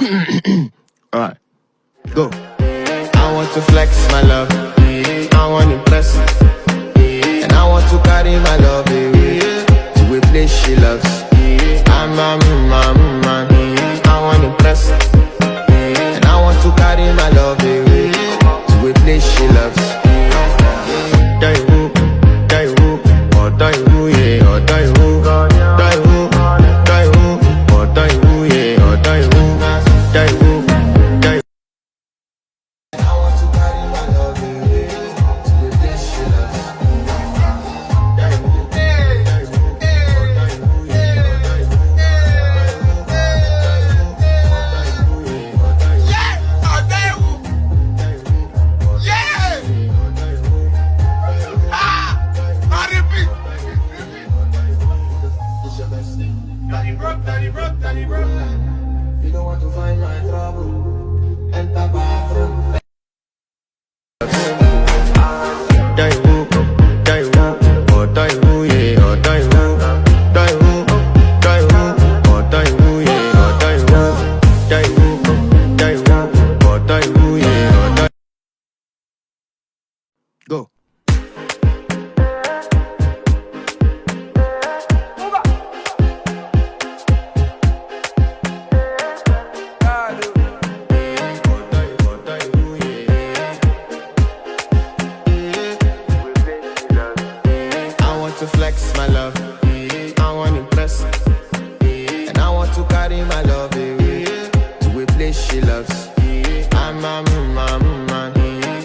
Alright, go. I want to flex my love, I want to impress, and I want to carry my love away to a place she loves. I'm a man, I want to impress, and I want to carry my love away to a place she loves. Die who, or die who, yeah, or die who, die who, die who, or die who, yeah, or die who, die who, die who. I want to carry my love away to a place she loves. Die who, die who, or die who, yeah, or die who, Yeah, or die who, yeah. I repeat. Daddy broke. You don't want to find my trouble. Enter bathroom. Die who, or die who, yeah, or die who, die who, or die who, yeah, or die who, or die who, yeah, or die. Go. To flex my love, I want to impress, and I want to carry my love away to a place she loves. I'm a man,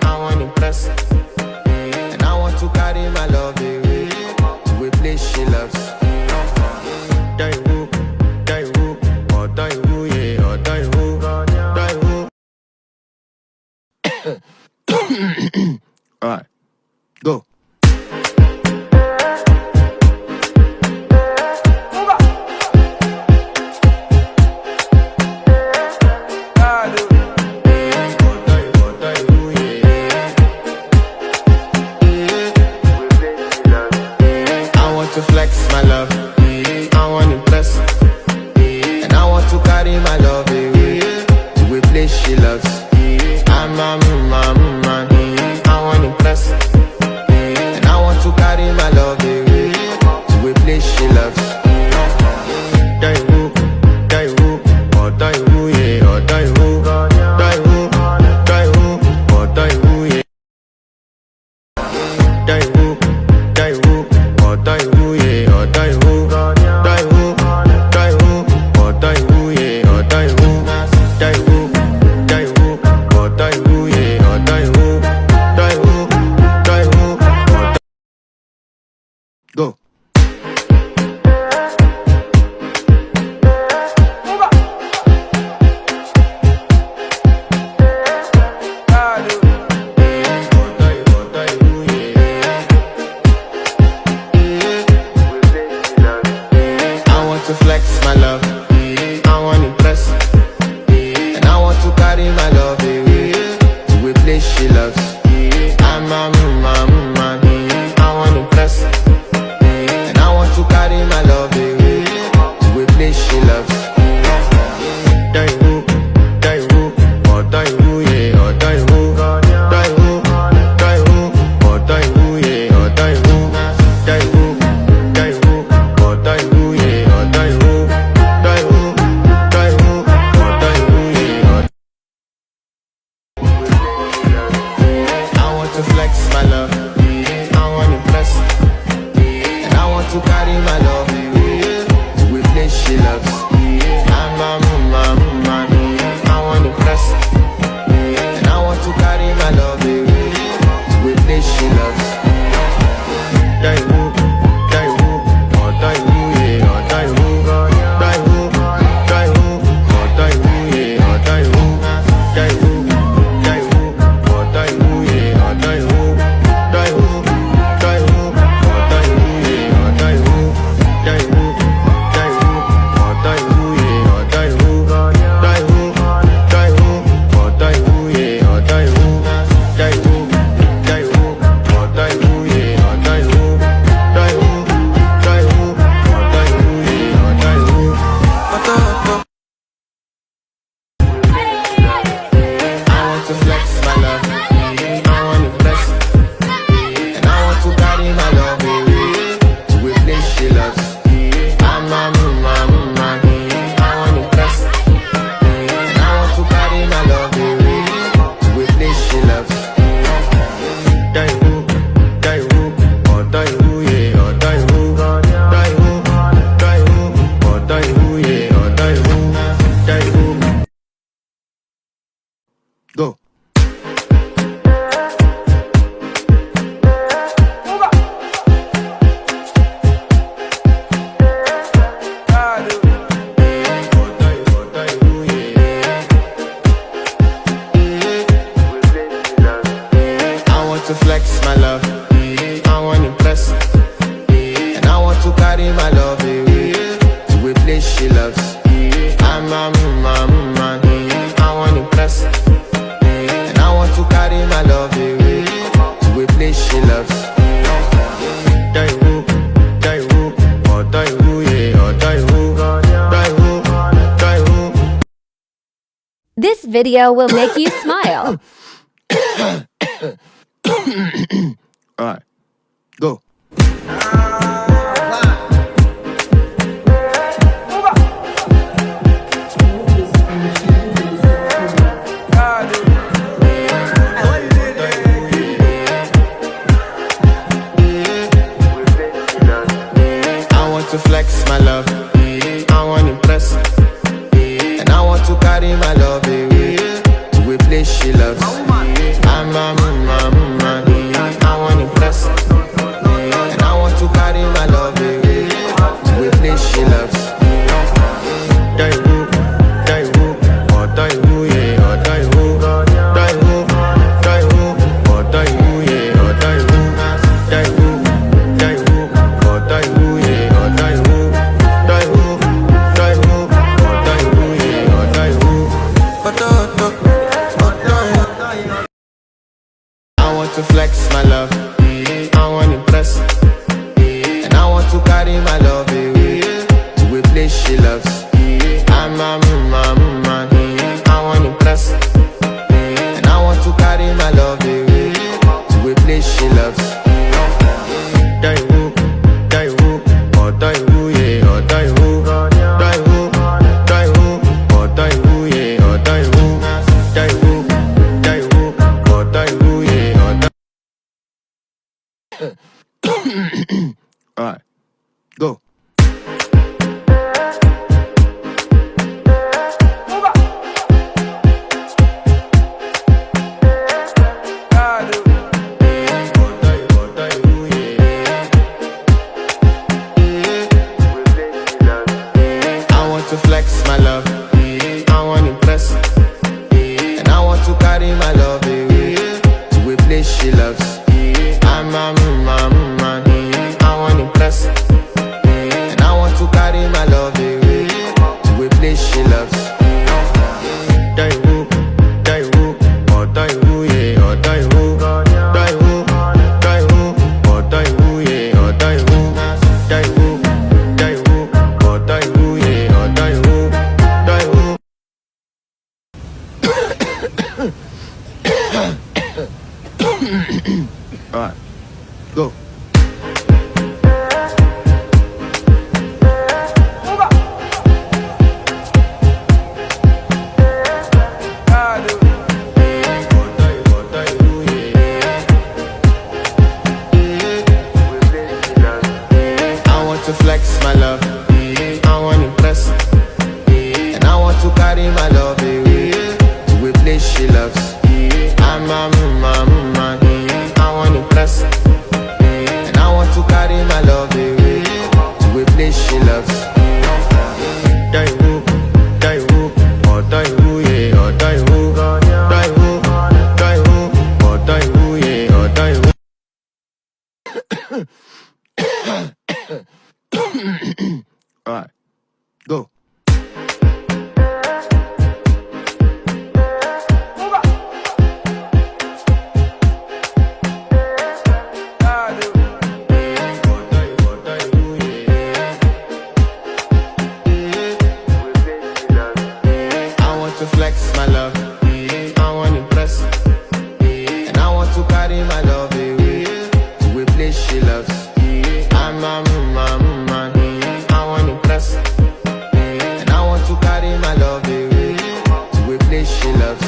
I want to impress, and I want to carry my love away to a place she loves. Die who, or die who, yeah, or die who, die who. Alright, go. To flex my love, I want to impress, and I want to carry my love away to a place she loves. I'm a man, I want to impress, Go. I want to flex my love. I want to impress. And I want to carry my love away to a place she loves. I'm a man. I want to impress. And I want to carry my love away to a place she loves. This video will make you smile. Alright, go. I want to flex my love. I want to impress. And I want to carry my love away to a place she loves. I'm a man. I want to impress. And I want to carry my love away to a place she loves. I want to flex my love. I want to impress. And I want to carry my love away to a place she loves. I'm a man. I want to impress. And I want to carry my love away to a place she loves. Alright, go. I want to flex my love. I want to impress. And I want to carry my love away to a place she loves. I'm a man. I want to impress. And I want to carry my love away to a place she loves. Alright, go. I want to flex my love. I want to impress. And I want to carry my love away to a place she loves. I'm a man. I want to impress. And I want to carry my love away to a place she loves. Alright, go. I want to flex my love. I want to impress. And I want to carry my love away to a place she loves. I'm a man. I want to impress. And I want to carry my love away to a place she loves.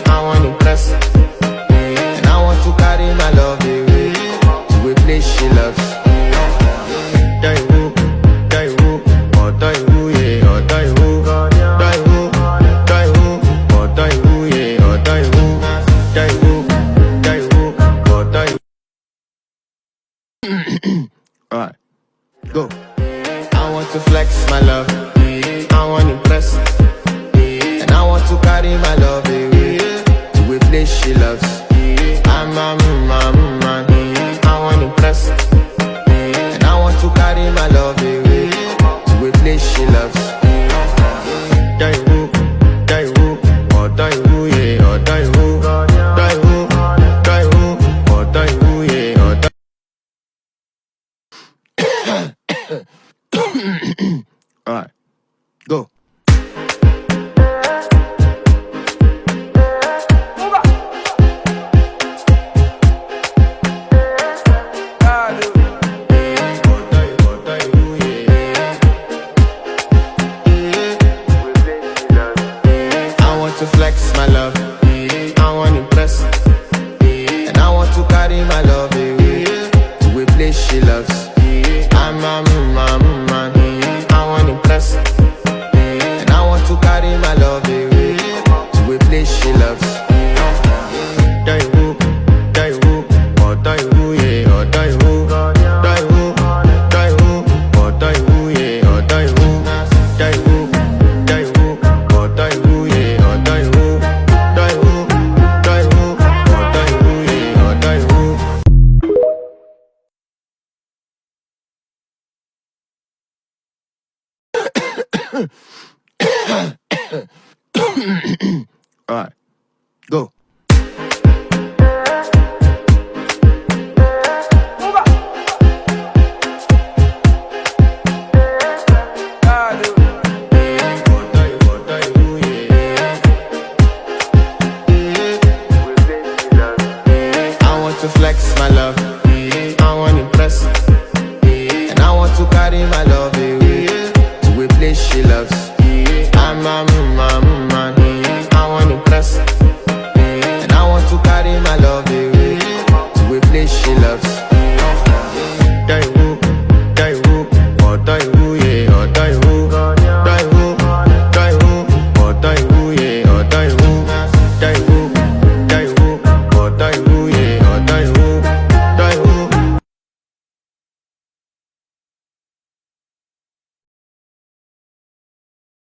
I want impress, and I want to carry my love away to a place she loves. Daiwu, Daiwu, oh Daiwu, yeah, oh Daiwu, Daiwu, Daiwu, oh Daiwu, yeah, oh Daiwu, Daiwu, Daiwu, oh Daiwu. Alright, go. I want to flex my love, I want impress, and I want to carry my love away to a place she loves. I want impress, and I want to carry my love away to a place she loves. Daiwu, Daiwu, oh Daiwu, yeah, oh Daiwu, Daiwu, Daiwu, oh Daiwu, yeah, oh Daiwu. Alright, go. I want to flex my love, I want impress, and I want to carry my love away to a place she loves. I want impress, and I want to carry my love away to a place she loves. Daiwu, Daiwu, oh Daiwu, yeah, oh Daiwu, Daiwu, Daiwu, oh Daiwu, yeah, oh Daiwu, Daiwu, Daiwu, oh Daiwu, yeah, oh Daiwu, Daiwu, Daiwu, oh Daiwu, yeah, oh Daiwu. Alright, go.